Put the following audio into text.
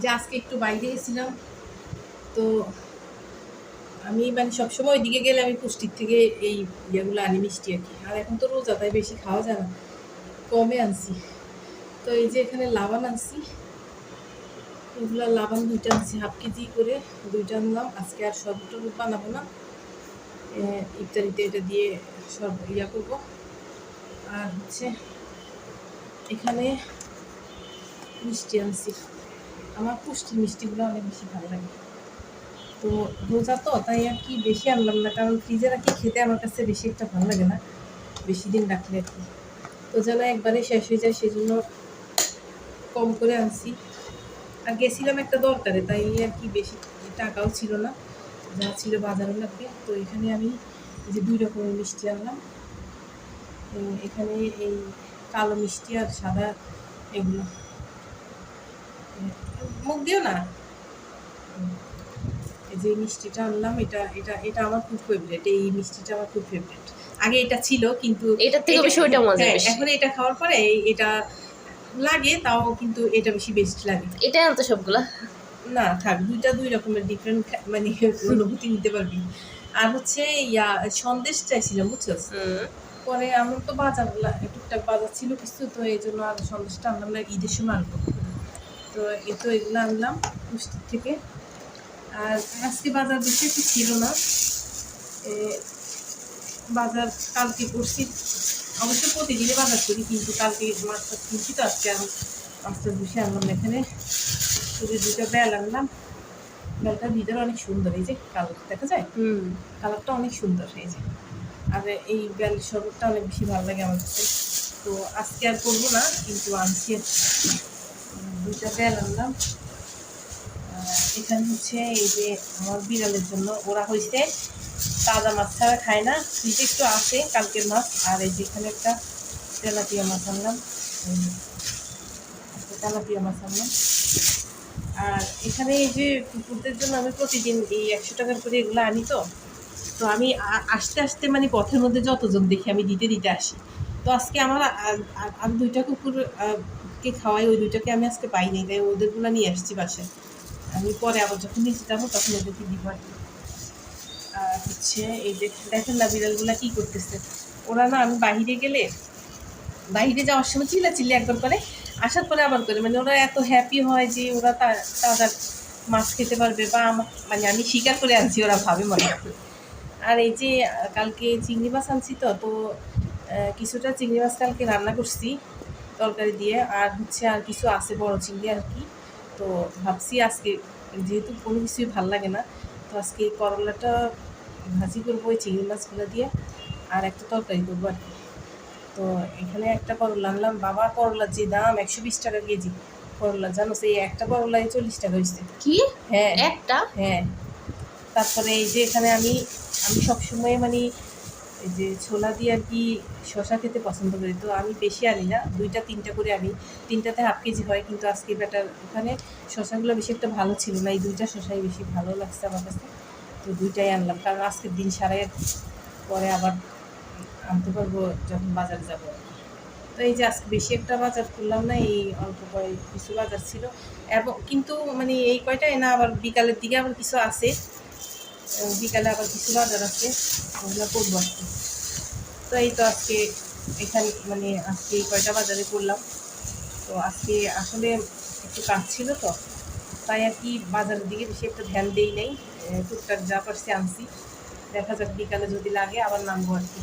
যে আজকে একটু বাইরে গেছিলাম, তো আমি মানে সবসময় ওইদিকে গেলে আমি পুষ্টির থেকে এই ইয়েগুলো আনি, মিষ্টি আর কি। আর এখন তো রোজা, তাই বেশি খাওয়া যায় না, কমে আনছি। তো এই যে এখানে লাবান আনছি, এগুলো লাবান 2টা আনছি, হাফ কেজি করে 2টা আনলাম। আজকে আর শরবত টরবত বানাবো না, ইফতারিতে এটা দিয়ে সব ইয়া করবো। আর হচ্ছে এখানে মিষ্টি আনছি, আমার পুষ্টির মিষ্টিগুলো অনেক বেশি ভালো লাগে। তো রোজা তো তাই আর কি বেশি আনলাম না, কারণ ফ্রিজে রাখি খেতে আমার কাছে বেশি একটা ভালো লাগে না বেশি দিন রাখলে আর কি। তো যেন একবারে শেষ হয়ে যায় সেজন্য কম করে আনছি। আর গেছিলাম একটা দরকারে, তাই আর কি বেশি টাকাও ছিল না, যা ছিল বাজারে লাগবে। তো এখানে আমি যে 2 রকমের মিষ্টি আনলাম। এখানে এই কালো মিষ্টি আর সাদা, এগুলো মুখ দিও না। এই যে মিষ্টিটা আনলাম, এটা এটা এটা আমার খুব ফেভারিট, এই মিষ্টিটা আমার খুব ফেভারিট। আগে এটা ছিল কিন্তু এটার থেকে বেশি ওইটা মজা বেশি। এখন এটা খাওয়ার পরে এটা লাগে, তাও কিন্তু এটা বেশি বেস্ট লাগে। এটাই আনতো সবগুলা। না থাক, 2 রকমের ডিফারেন্ট মানে অনুভূতি নিতে পারবি। আর হচ্ছে ইয়া সন্দেশ চাইছিলাম, বুঝছো? পরে আমার তো বাজার টুকটাক বাজার ছিল কিছু, তো এই জন্য আর সন্দেশটা আনলাম না, ঈদের সময় আনবো। তো এগুলো আনলাম পুষ্টির থেকে। আর আজকে বাজার বেশি একটু ছিল না, বাজার কালকে করছি। অবশ্য প্রতিদিনই বাজার করি, কিন্তু কালকে মাছটা কিনছি, তো আজকে আমি মাছটা বসে আনলাম। এখানে শুধু 2টা বেল আনলাম, বেলটার ভিতরে অনেক সুন্দর, এই যে কালার দেখা যায়, কালারটা অনেক সুন্দর এই যে। আর এই বেল শরবতটা অনেক বেশি ভালো লাগে আমার কাছে। তো আজকে আর করবো না, কিন্তু আনছি 2টা বেল আনলাম। এখানে হচ্ছে এই যে আমার বিড়ালের জন্য, ওরা হয়েছে তাজা মাছ ছাড়া খায় না, ফ্রিজে একটু আছে কালকের মাছ। আর এই যেখানে একটা তেলাপিয়া মাছ আনলাম, তেলাপিয়া মাছ আনলাম। আর এখানে এই যে কুকুরদের জন্য আমি প্রতিদিন এই 100 টাকার করে এগুলো আনি। তো আমি আসতে আসতে মানে পথের মধ্যে যতজন দেখি আমি দিতে দিতে আসি। তো আজকে আমার আর 2টা কুকুর কে খাওয়াই, ওই 2টাকে আমি আজকে পাইনি, তাই ওদেরগুলো নিয়ে আসছি বাসায়। আমি পরে আবার যখন নিচে যাবো তখন ওদেরকে দিব আর কি। আর হচ্ছে এই যে দেখেন না বিড়ালগুলা কী করতেছে, ওরা না আমি বাহিরে গেলে, বাহিরে যাওয়ার সময় চিল্লাচিল্লি একবার করে, আসার পরে আবার করে, মানে ওরা এত হ্যাপি হয় যে ওরা তাজা মাছ খেতে পারবে, বা মানে আমি শিকার করে আনছি ওরা ভাবে মনে হয়। আর এই যে কালকে চিংড়ি মাছ আনছি, তো কিছুটা চিংড়ি মাছ কালকে রান্না করছি তরকারি দিয়ে। আর হচ্ছে আর কিছু আছে বড় চিংড়ি আর কি। তো ভাবছি আজকে যেহেতু কোনো কিছুই ভাল লাগে না, তো আজকে করলাটা ভাজি করবো ওই চিংড়ি মাছগুলো দিয়ে, আর একটা তরকারি করবো আর কি। তো এখানে একটা করলা আনলাম, বাবা করলার যে দাম 120 টাকা কেজি করলা, জানো সেই একটা করলাই 40 টাকা হয়েছে। কি? হ্যাঁ একটা? হ্যাঁ। তারপরে এই যে এখানে আমি সবসময় মানে এই যে ছোলা দিয়ে আর কি শশা খেতে পছন্দ করি, তো আমি বেশি আনি না, 2-3টা করে আনি, 3টাতে হাফ কেজি হয়। কিন্তু আজকে ব্যাটার ওখানে শশাগুলো বেশি একটা ভালো ছিল না, এই 2টা শশাই বেশি ভালো লাগছে আমার কাছে। তো 2টাই আনলাম, কারণ আজকের দিন সারা পরে আবার আনতে পারবো যখন বাজারে যাবো। তো এই যে আজকে বেশি একটা বাজার করলাম না, এই অল্প কিছু বাজার ছিল। এবং কিন্তু মানে এই কয়টাই না, আবার বিকালের দিকে আবার কিছু আছে, বিকালে আবার কিছু বাজার আছে, ওগুলো করবো আর কি। তো এই তো আজকে এখানে মানে আজকে এই কয়টা বাজারে করলাম। তো আজকে আসলে একটু কাজ ছিল, তো তাই আর কি বাজারের দিকে বেশি একটা ধ্যান দেই নাই, টুকটাক যা পারছি আনছি। দেখা যাক বিকালে যদি লাগে আবার নামবো আর কি।